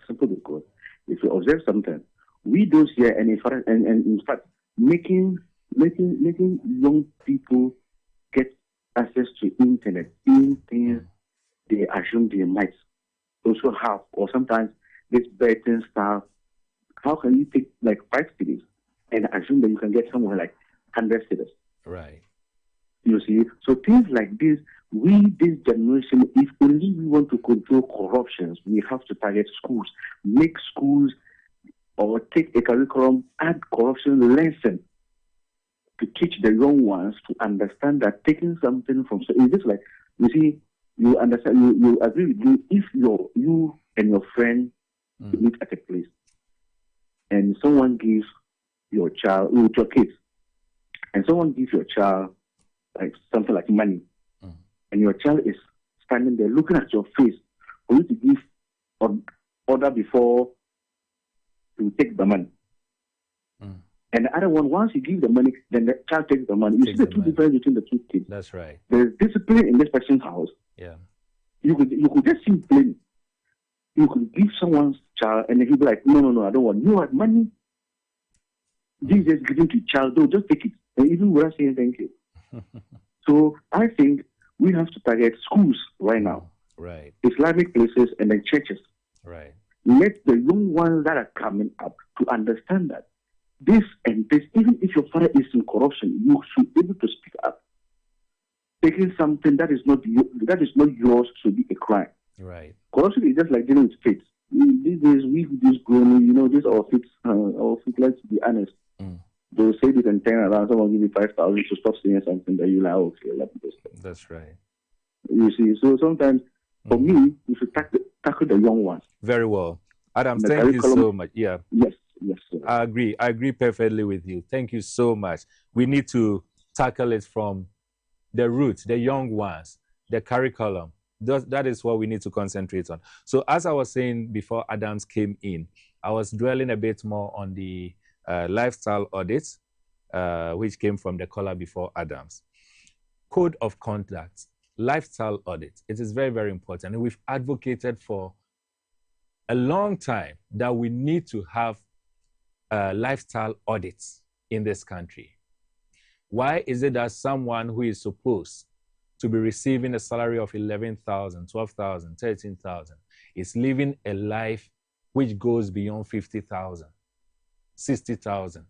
[SPEAKER 10] Simple because if you observe something, we do here and in fact making young people get access to internet, in things they assume they might also have, or sometimes this betting stuff. How can you take like 5 cities and assume that you can get somewhere like 100 cities?
[SPEAKER 1] Right.
[SPEAKER 10] You see, so things like this, this generation, if only we want to control corruptions, we have to target schools, make schools, or take a curriculum, add corruption lesson to teach the young ones to understand that taking something from, so it's just like, you see, you understand, you agree with me, if you and your friend meet at a place, and someone gives your child, with your kids, and someone gives your child like something like money, and your child is standing there looking at your face for you to give order before you take the money. And the other one, once you give the money, then the child takes the money. You see the two differences between the two kids.
[SPEAKER 1] That's right.
[SPEAKER 10] There is discipline in this person's house.
[SPEAKER 1] Yeah.
[SPEAKER 10] You could just see blame. You could give someone's child and he'll be like, no, I don't want. You want money. This is given to child, they'll just take it, and even without saying thank you. So I think we have to target schools right now.
[SPEAKER 1] Right.
[SPEAKER 10] Islamic places and then churches.
[SPEAKER 1] Right.
[SPEAKER 10] Let the young ones that are coming up to understand that this and this, even if your father is in corruption, you should be able to speak up. Taking something that is not yours should be a crime.
[SPEAKER 1] Right.
[SPEAKER 10] Corruption is just like dealing with faith. These days, we just grown, this our faith, let's be honest. They'll say they can turn around, someone give you 5,000 to stop saying something that you like, okay, let me just.
[SPEAKER 1] That's right.
[SPEAKER 10] You see, so sometimes, for me, we should tackle the young ones.
[SPEAKER 1] Very well. Adam, thank you so much. Yeah.
[SPEAKER 10] Yes, sir.
[SPEAKER 1] I agree perfectly with you. Thank you so much. We need to tackle it from the roots, the young ones, the curriculum. That is what we need to concentrate on. So as I was saying before Adams came in, I was dwelling a bit more on the lifestyle audits, which came from the caller before Adams. Code of conduct, lifestyle audit. It is very, very important. And we've advocated for a long time that we need to have lifestyle audits in this country. Why is it that someone who is supposed to be receiving a salary of 11,000, 12,000, 13,000 is living a life which goes beyond 50,000, 60,000?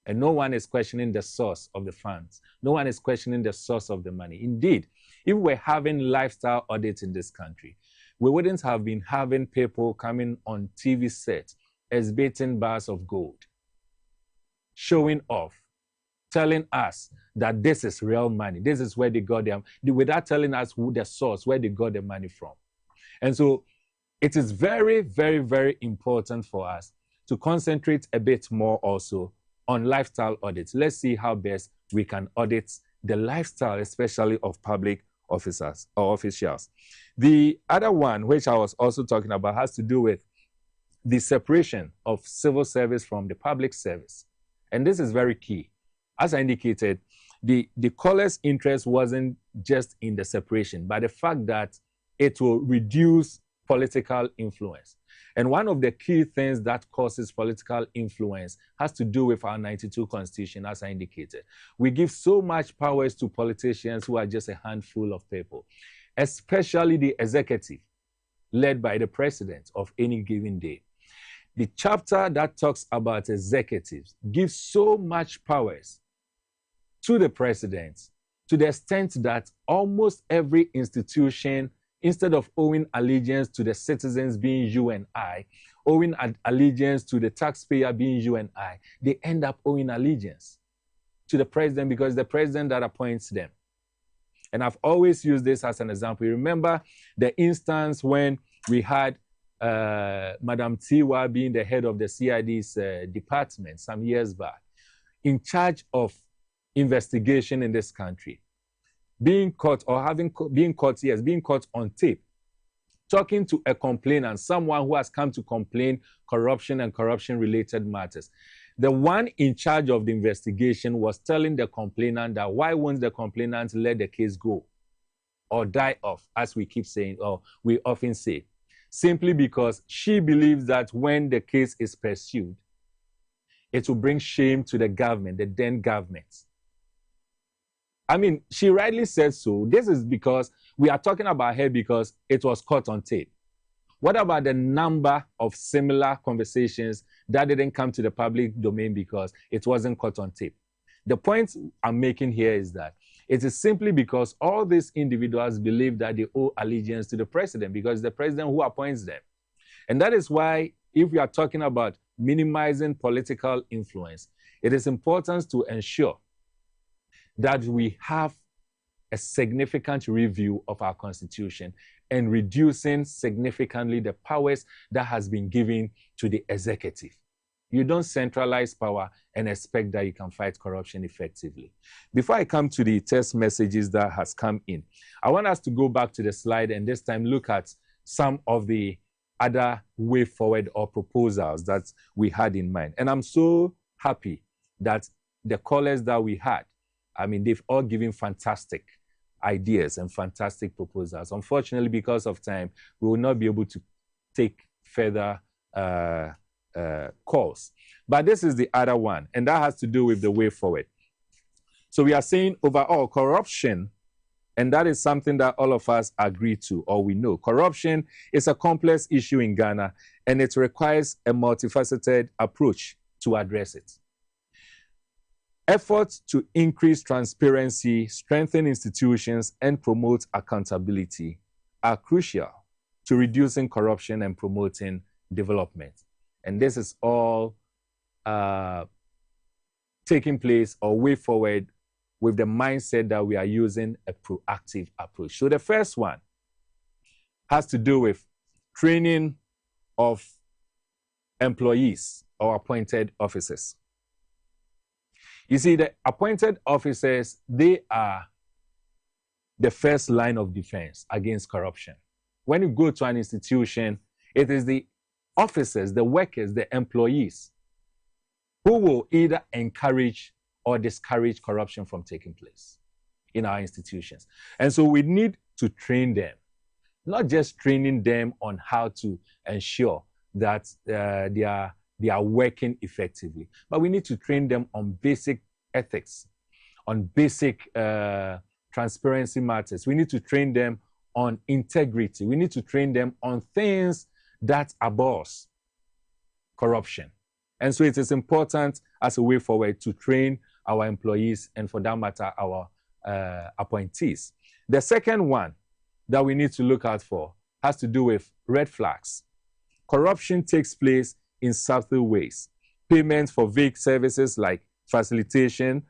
[SPEAKER 1] And no one is questioning the source of the funds. No one is questioning the source of the money. Indeed, if we're having lifestyle audits in this country, we wouldn't have been having people coming on TV sets exhibiting bars of gold, showing off, telling us that this is real money. This is where they got them, without telling us who the source, where they got the money from. And so it is very, very, very important for us to concentrate a bit more also on lifestyle audits. Let's see how best we can audit the lifestyle, especially of public officers or officials. The other one, which I was also talking about, has to do with the separation of civil service from the public service. And this is very key. As I indicated, the caller's interest wasn't just in the separation, but the fact that it will reduce political influence. And one of the key things that causes political influence has to do with our 92 Constitution, as I indicated. We give so much powers to politicians who are just a handful of people, especially the executive, led by the president of any given day. The chapter that talks about executives gives so much powers to the president, to the extent that almost every institution, instead of owing allegiance to the citizens being you and I, owing allegiance to the taxpayer being you and I, they end up owing allegiance to the president because it's the president that appoints them. And I've always used this as an example. You remember the instance when we had Madam Tiwa being the head of the CID's department some years back, in charge of investigation in this country, being caught being caught on tape, talking to a complainant, someone who has come to complain corruption and corruption-related matters. The one in charge of the investigation was telling the complainant that why won't the complainant let the case go or die off, as we keep saying, or we often say, simply because she believes that when the case is pursued, it will bring shame to the government, the then government. I mean, she rightly said so. This is because we are talking about her because it was caught on tape. What about the number of similar conversations that didn't come to the public domain because it wasn't caught on tape? The point I'm making here is that it is simply because all these individuals believe that they owe allegiance to the president because it's the president who appoints them. And that is why, if we are talking about minimizing political influence, it is important to ensure that we have a significant review of our constitution and reducing significantly the powers that has been given to the executive. You don't centralize power and expect that you can fight corruption effectively. Before I come to the text messages that has come in, I want us to go back to the slide and this time look at some of the other way forward or proposals that we had in mind. And I'm so happy that the callers that we had, I mean, they've all given fantastic ideas and fantastic proposals. Unfortunately, because of time, we will not be able to take further calls. But this is the other one, and that has to do with the way forward. So we are saying overall corruption, and that is something that all of us agree to or we know. Corruption is a complex issue in Ghana, and it requires a multifaceted approach to address it. Efforts to increase transparency, strengthen institutions, and promote accountability are crucial to reducing corruption and promoting development. And this is all taking place or way forward with the mindset that we are using a proactive approach. So the first one has to do with training of employees or appointed officers. You see, the appointed officers, they are the first line of defense against corruption. When you go to an institution, it is the officers, the workers, the employees who will either encourage or discourage corruption from taking place in our institutions. And so we need to train them, not just training them on how to ensure that they are working effectively, but we need to train them on basic ethics, on basic transparency matters. We need to train them on integrity. We need to train them on things that abhors corruption. And so it is important as a way forward to train our employees and, for that matter, our appointees. The second one that we need to look out for has to do with red flags. Corruption takes place in subtle ways. Payments for vague services like facilitation,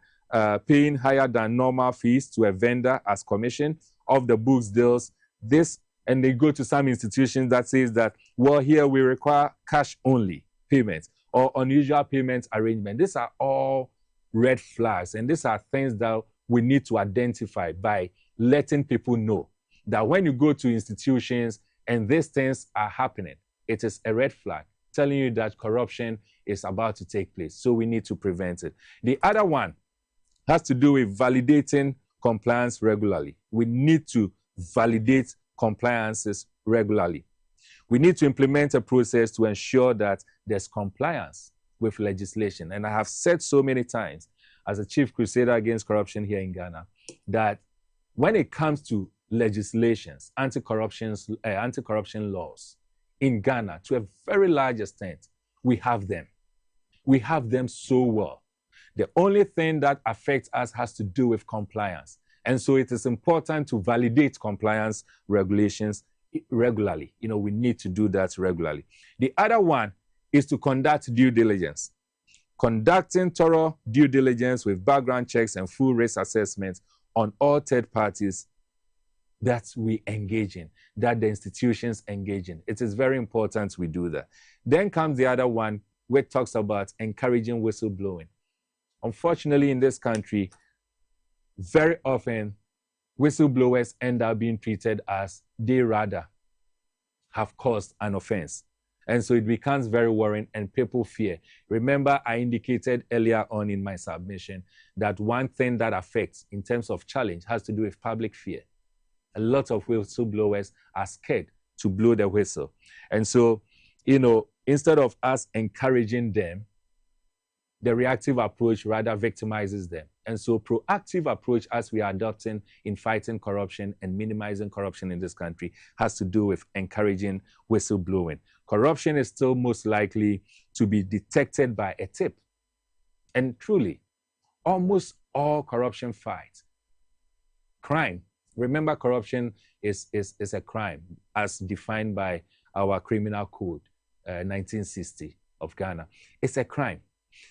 [SPEAKER 1] paying higher than normal fees to a vendor as commission, off the books deals. This, and they go to some institutions that says that, well, here we require cash only payments or unusual payment arrangement. These are all red flags, and these are things that we need to identify by letting people know that when you go to institutions and these things are happening, it is a red flag telling you that corruption is about to take place. So we need to prevent it. The other one has to do with validating compliance regularly. We need to validate compliances regularly. We need to implement a process to ensure that there's compliance with legislation. And I have said so many times as a chief crusader against corruption here in Ghana that when it comes to legislations, anti-corruption laws in Ghana, to a very large extent, we have them. We have them so well. The only thing that affects us has to do with compliance. And so it is important to validate compliance regulations regularly. You know, we need to do that regularly. The other one is to conduct due diligence. Conducting thorough due diligence with background checks and full risk assessments on all third parties that we engage in, that the institutions engage in. It is very important we do that. Then comes the other one, which talks about encouraging whistleblowing. Unfortunately, in this country, very often, whistleblowers end up being treated as they rather have caused an offense. And so it becomes very worrying and people fear. Remember, I indicated earlier on in my submission that one thing that affects in terms of challenge has to do with public fear. A lot of whistleblowers are scared to blow the whistle. And so, you know, instead of us encouraging them, the reactive approach rather victimizes them. And so proactive approach as we are adopting in fighting corruption and minimizing corruption in this country has to do with encouraging whistleblowing. Corruption is still most likely to be detected by a tip. And truly, almost all corruption fights, crime, remember corruption is a crime as defined by our criminal code, 1960 of Ghana. It's a crime.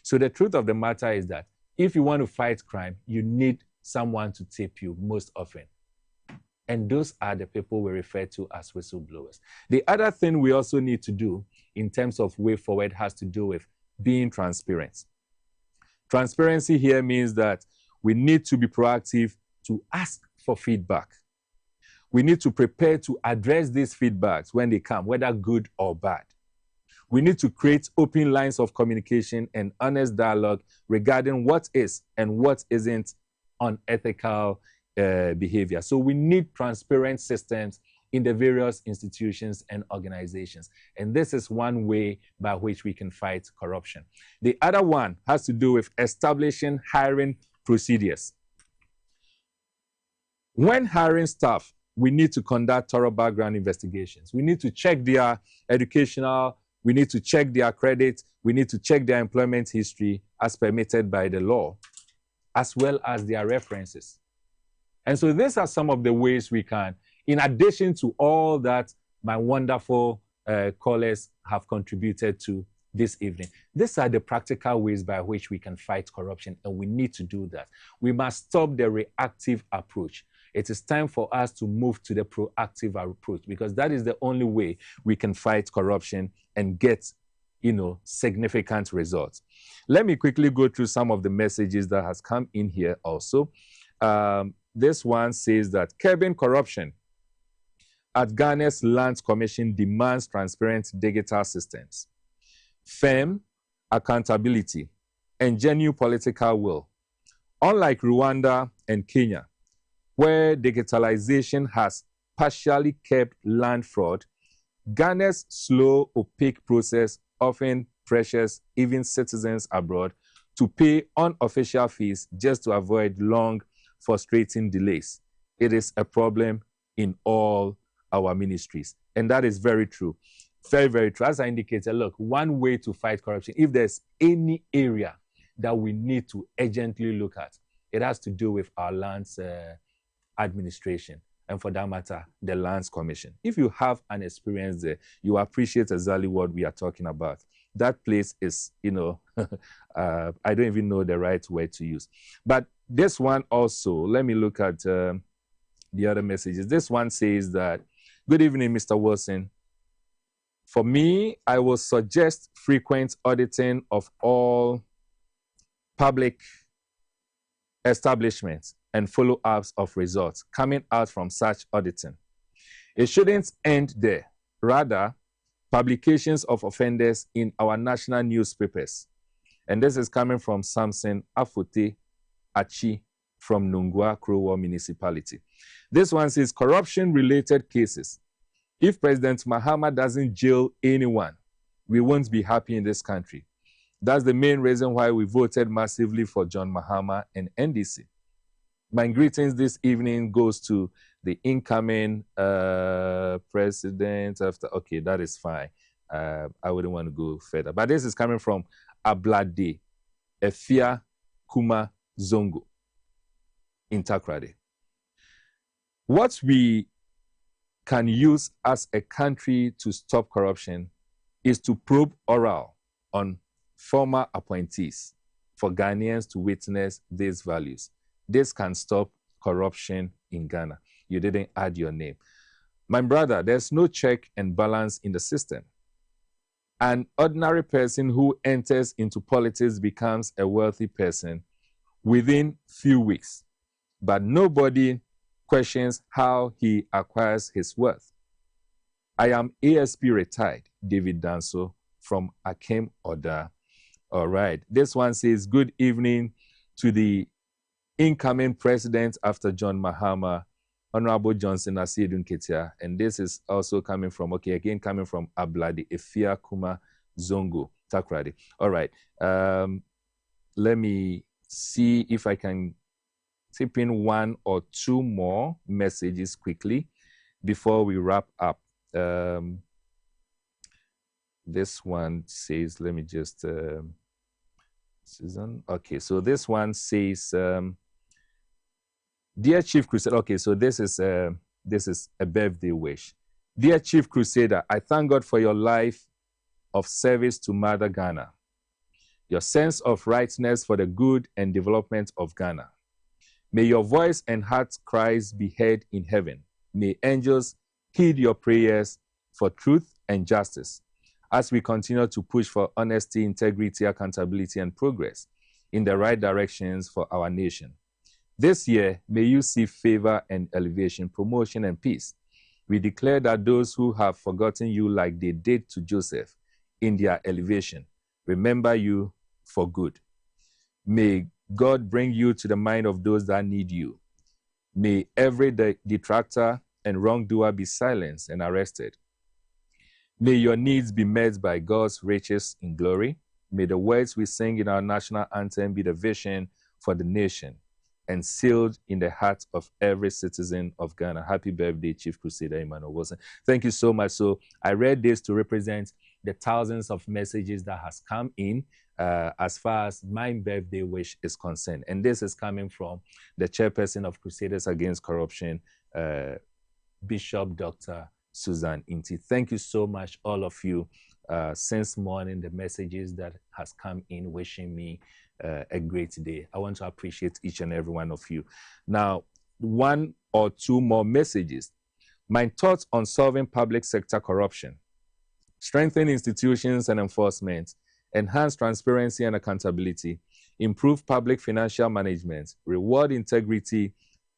[SPEAKER 1] So the truth of the matter is that if you want to fight crime, you need someone to tip you most often. And those are the people we refer to as whistleblowers. The other thing we also need to do in terms of way forward has to do with being transparent. Transparency here means that we need to be proactive to ask for feedback. We need to prepare to address these feedbacks when they come, whether good or bad. We need to create open lines of communication and honest dialogue regarding what is and what isn't unethical behavior. So we need transparent systems in the various institutions and organizations. And this is one way by which we can fight corruption. The other one has to do with establishing hiring procedures. When hiring staff, we need to conduct thorough background investigations. We need to check their educational, we need to check their credit, we need to check their employment history as permitted by the law, as well as their references. And so these are some of the ways we can, in addition to all that my wonderful callers have contributed to this evening. These are the practical ways by which we can fight corruption, and we need to do that. We must stop the reactive approach. It is time for us to move to the proactive approach, because that is the only way we can fight corruption and get, significant results. Let me quickly go through some of the messages that has come in here also. This one says that curbing corruption at Ghana's Lands Commission demands transparent digital systems, firm accountability, and genuine political will. Unlike Rwanda and Kenya, where digitalization has partially kept land fraud, Ghana's slow, opaque process often pressures even citizens abroad to pay unofficial fees just to avoid long, frustrating delays. It is a problem in all our ministries. And that is very true. Very, very true. As I indicated, look, one way to fight corruption, if there's any area that we need to urgently look at, it has to do with our lands administration, and for that matter, the Lands Commission. If you have an experience there, you appreciate exactly what we are talking about. That place is, I don't even know the right word to use. But this one also, let me look at the other messages. This one says that, good evening, Mr. Wilson. For me, I will suggest frequent auditing of all public establishments and follow-ups of results coming out from such auditing. It shouldn't end there. Rather, publications of offenders in our national newspapers. And this is coming from Samson Afote Achi from Nungua Krowo Municipality. This one says corruption-related cases. If President Mahama doesn't jail anyone, we won't be happy in this country. That's the main reason why we voted massively for John Mahama and NDC. My greetings this evening goes to the incoming president after. Okay, that is fine. I wouldn't want to go further. But this is coming from Ablade Efia Kuma Zongo in Takrade. What we can use as a country to stop corruption is to probe oral on former appointees for Ghanaians to witness these values. This can stop corruption in Ghana. You didn't add your name. My brother, there's no check and balance in the system. An ordinary person who enters into politics becomes a wealthy person within few weeks, but nobody questions how he acquires his wealth. I am ASP retired, David Danso from Akem Oda. All right. This one says, good evening to the incoming president after John Mahama, Honorable Johnson Asiedu Nketia. And this is also coming from, coming from Abladi Efia Kuma Zongo Takrade. All right. Let me see if I can tip in one or two more messages quickly before we wrap up. This one says, let me just, Susan. Okay, so this one says, Dear Chief Crusader, okay, so this is a birthday wish. Dear Chief Crusader, I thank God for your life of service to Mother Ghana, your sense of rightness for the good and development of Ghana. May your voice and heart cries be heard in heaven. May angels heed your prayers for truth and justice as we continue to push for honesty, integrity, accountability, and progress in the right directions for our nation. This year, may you see favor and elevation, promotion and peace. We declare that those who have forgotten you like they did to Joseph in their elevation, remember you for good. May God bring you to the mind of those that need you. May every detractor and wrongdoer be silenced and arrested. May your needs be met by God's riches in glory. May the words we sing in our national anthem be the vision for the nation and sealed in the heart of every citizen of Ghana. Happy birthday, Chief Crusader Emmanuel Wilson. Thank you so much. So I read this to represent the thousands of messages that has come in as far as my birthday wish is concerned. And this is coming from the chairperson of Crusaders Against Corruption, Bishop Dr. Susan Inti. Thank you so much, all of you, since morning, the messages that has come in wishing me a great day. I want to appreciate each and every one of you. Now, one or two more messages. My thoughts on solving public sector corruption, strengthen institutions and enforcement, enhance transparency and accountability, improve public financial management, reward integrity,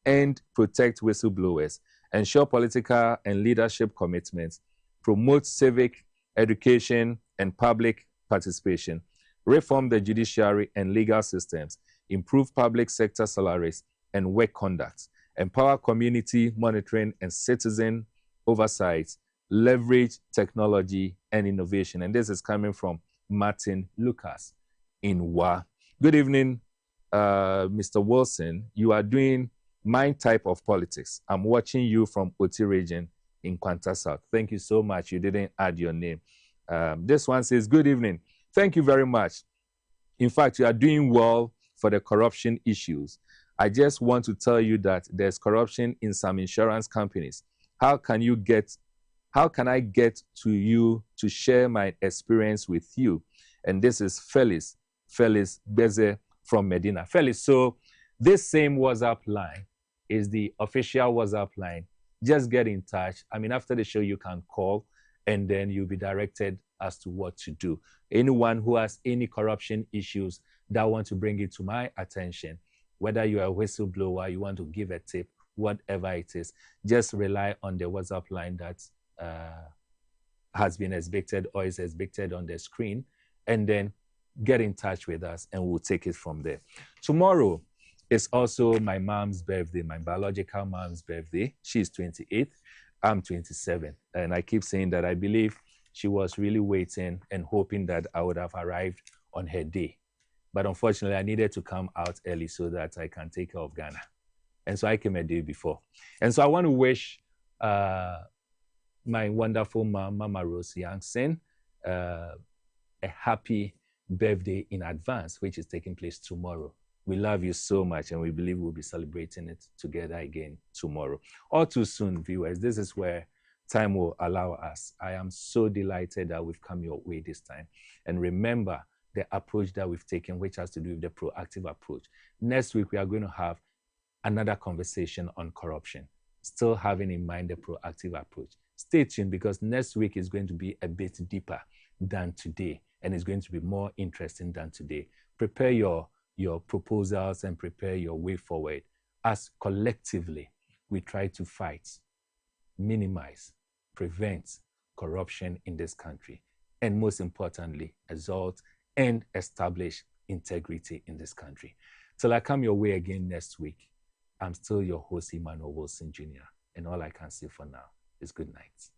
[SPEAKER 1] and protect whistleblowers, ensure political and leadership commitments, promote civic education and public participation, reform the judiciary and legal systems, improve public sector salaries and work conduct, empower community monitoring and citizen oversight, leverage technology and innovation. And this is coming from Martin Lucas in WA. Good evening, Mr. Wilson. You are doing my type of politics. I'm watching you from Oti region in Kwanta South. Thank you so much. You didn't add your name. This one says, good evening. Thank you very much. In fact, you are doing well for the corruption issues. I just want to tell you that there's corruption in some insurance companies. How can I get to you to share my experience with you? And this is Felix Beze from Medina. Felix, so this same WhatsApp line is the official WhatsApp line. Just get in touch. I mean, after the show, you can call and then you'll be directed as to what to do. Anyone who has any corruption issues that want to bring it to my attention, whether you are a whistleblower, you want to give a tip, whatever it is, just rely on the WhatsApp line that has been exhibited or is exhibited on the screen, and then get in touch with us and we'll take it from there. Tomorrow is also my mom's birthday, my biological mom's birthday. She's 28, I'm 27. And I keep saying that I believe she was really waiting and hoping that I would have arrived on her day. But unfortunately, I needed to come out early so that I can take care of Ghana. And so I came a day before. And so I want to wish my wonderful mom, Mama Rose Youngson, a happy birthday in advance, which is taking place tomorrow. We love you so much, and we believe we'll be celebrating it together again tomorrow. All too soon, viewers, this is where time will allow us. I am so delighted that we've come your way this time. And remember the approach that we've taken, which has to do with the proactive approach. Next week, we are going to have another conversation on corruption, still having in mind the proactive approach. Stay tuned, because next week is going to be a bit deeper than today, and it's going to be more interesting than today. Prepare your proposals and prepare your way forward as collectively we try to fight, minimize, prevent corruption in this country, and most importantly, exalt and establish integrity in this country. Till I come your way again next week, I'm still your host, Emmanuel Wilson Jr., and all I can say for now is good night.